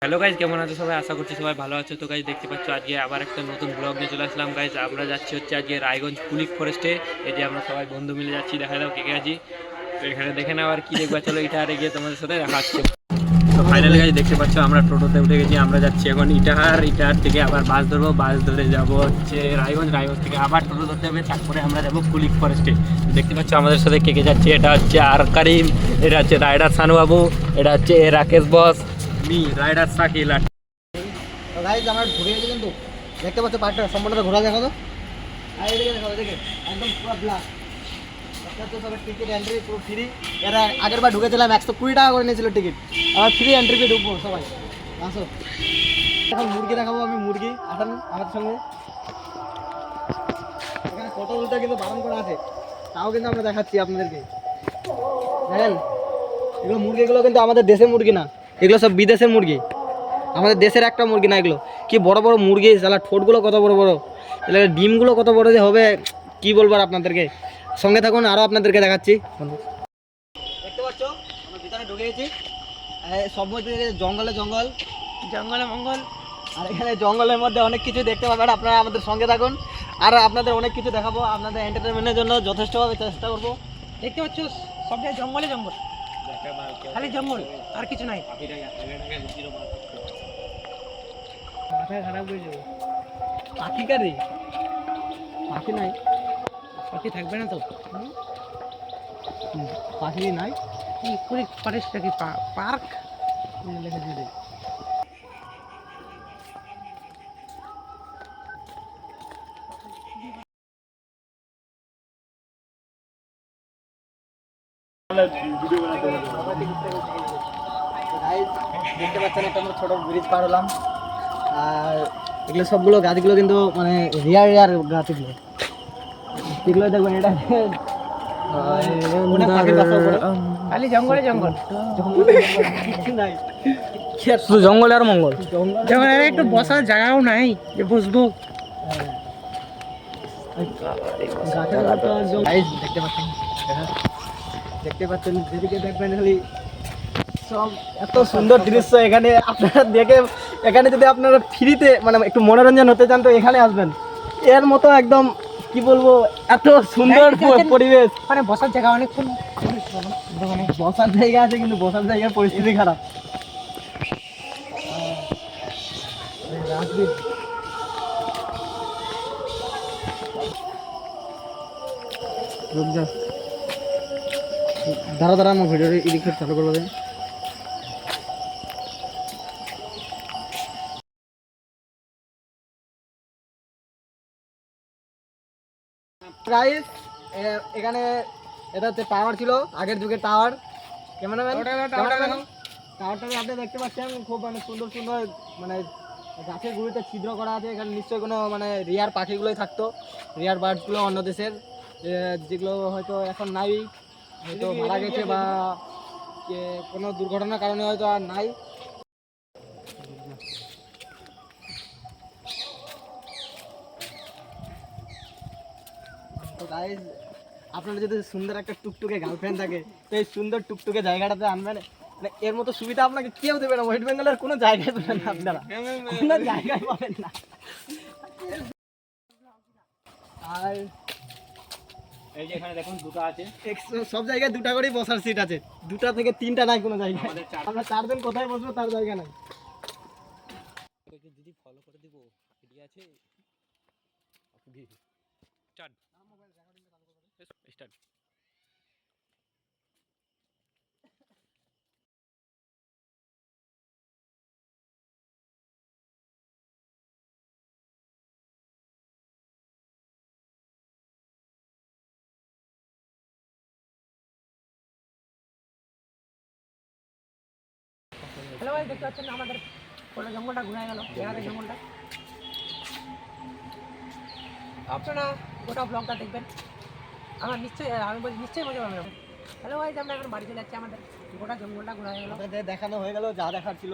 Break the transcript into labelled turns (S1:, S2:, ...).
S1: Hello guys, কেমন আছো সবাই? আশা করছি সবাই ভালো আছো। তো গাইজ দেখতে পাচ্ছ আজকে আবার একটা নতুন ব্লগ নিয়ে চলে আসলাম। গাইজ আমরা যাচ্ছি হচ্ছে আজকে রায়গঞ্জ কুলিক ফরেস্টে। এই যে আমরা সবাই বন্ধু মিলে যাচ্ছি, দেখা দাও কে কে আছি। তো এখানে দেখে নাও আর কি দেখবা, চলো ইটাহারে গিয়ে তোমাদের সাথে দেখা হচ্ছে। তো ফাইনালি গাইজ দেখতে পাচ্ছ আমরা টোটোতে উঠে গেছি। আমরা যাচ্ছি এখন ইটাহার থেকে আবার বাস ধরবো, বাস ধরে যাবো হচ্ছে রায়গঞ্জ থেকে আবার টোটো ধরতে হবে, তারপরে আমরা যাবো কুলিক ফরেস্টে। দেখতে পাচ্ছ আমাদের সাথে কে কে যাচ্ছে। এটা হচ্ছে আর কারিম, এটা হচ্ছে রাইডার সানুবাবু, এটা হচ্ছে রাকেশ বস, মি রাইডার সাকিল।
S2: গাইজ আমরা ঘুরে গেছি কিন্তু দেখতে পাচ্ছ পার্কটা সম্পূর্ণ ঘোরা দেখো তো। আর এদিকে দেখো, এদিকে একদম পুরো ব্ল্যাক। তো সবার টিকিট এন্ট্রি পুরো ফ্রি। এরা আগের বার ঢুকেছিলাম 120 টাকা করে নিয়েছিল টিকিট, আবার ফ্রি এন্ট্রি ফি ঢুকবো সবাই, আসো। এখন মুরগি দেখাবো আমি, মুরগি আসেন আমার সঙ্গে। এখানে ফটো তুলতে কিন্তু বারণ করা আছে, তাও কিন্তু আমরা দেখাচ্ছি আপনাদেরকে। দেখেন এগুলো মুরগিগুলো কিন্তু আমাদের দেশের মুরগি না, এগুলো সব বিদেশের মুরগি, আমাদের দেশের একটা মুরগি না। এগুলো কি বড় বড় মুরগি, সালা ঠোঁটগুলো কত বড় বড়, তাহলে ডিমগুলো কত বড় যে হবে কি বলবো আর আপনাদেরকে। সঙ্গে থাকুন, আরও আপনাদেরকে দেখাচ্ছি। দেখতে পাচ্ছ আমরা ভিতরে ঢুকে গেছি, সব মধ্যে জঙ্গলে জঙ্গল, জঙ্গলে মঙ্গল। আর এখানে জঙ্গলের মধ্যে অনেক কিছু দেখতে পাবেন, আপনারা আমাদের সঙ্গে থাকুন। আর আপনাদের অনেক কিছু দেখাবো, আপনাদের এন্টারটেনমেন্টের জন্য যথেষ্টভাবে চেষ্টা করবো। দেখতে পাচ্ছ সব জায়গায় জঙ্গলে জঙ্গল, খালি জঙ্গল আর কিছু নাই। মাথা খারাপ হয়ে যাবে। পাখি কারে পাখি নাই, পাখি থাকবে না তো, পাখি নাই। কুলিক ফরেস্টটা কি পার্ক লেখা দিদি। দেখতে পাচ্ছেন একটা আমরা ছোট ব্রিজ পার হলাম। আর এগুলো সবগুলো গাছগুলো কিন্তু মানে রিয়ার গাছ, এগুলো দেখবেন। এটা খালি জঙ্গলে জঙ্গল, কিছু নাই, শুধু জঙ্গল আর মঙ্গল। জঙ্গলের একটু বসার জায়গাও নাই যে বসবো। দেখতে পাচ্ছেন যেদিকে দেখবেন খালি সব এত সুন্দর দৃশ্য এখানে আপনারা দেখে। এখানে যদি আপনারা ফ্রিতে মানে একটু মনোরঞ্জন হতে চান তো এখানে আসবেন। এর মতো একদম কি বলবো, এত সুন্দর পরিবেশ। মানে বসার জায়গা অনেক, বসার জায়গা আছে কিন্তু বসার জায়গার পরিস্থিতি খারাপ। দাঁড়া দাঁড়া আমার ভিডিওটা এডিট চালু করবো। গাইস এখানে এটা হচ্ছে টাওয়ার ছিল, আগের যুগের টাওয়ার। ক্যামেরাম্যান টাওয়ারটা আপনি দেখতে পাচ্ছেন, খুব মানে সুন্দর সুন্দর মানে গাছের গুঁড়িতে ছিদ্র করা আছে। এখানে নিশ্চয়ই কোনো মানে রিয়ার পাখিগুলোই থাকতো, রিয়ার বার্ডসগুলো অন্য দেশের, যেগুলো হয়তো এখন নাই, হয়তো মারা গেছে বা কোনো দুর্ঘটনার কারণে হয়তো আর নাই। তো গাইস আপনার যদি সুন্দর একটা টুকটুকে গার্লফ্রেন্ড থাকে তো এই সুন্দর টুকটুকে জায়গাটাতে আনবেন। মানে এর মতো সুবিধা আপনাকে কেউ দেবে না, ওয়েস্ট বেঙ্গলের কোনো জায়গায় দেবেন না, আপনারা কোনো জায়গায় পাবেন না। আর এই যে এখানে দেখুন দুটো আছে, সব জায়গায় দুটা করেই বসার সিট আছে, 2টা থেকে 3টা নাই কোনো জায়গায়। আমরা 4 জন কোথায় বসবো তার জায়গা নাই। দিদি ফলো করে দিব, আইডিয়া আছে। স্টার্ট। হ্যালো ভাই, দেখতে পাচ্ছেন আমাদের পুরো জঙ্গলটা ঘুরে গেল। এখানে জঙ্গলটা আপনারা গোটা ব্লগটা দেখবেন, আমার আমি বলছি নিশ্চয়ই মজা পাবেন। হ্যালো ভাই, আমরা এখন বাড়ি চলে যাচ্ছি, আমাদের গোটা জঙ্গলটা ঘোরা গেল, দেখানো হয়ে গেল যা দেখার ছিল।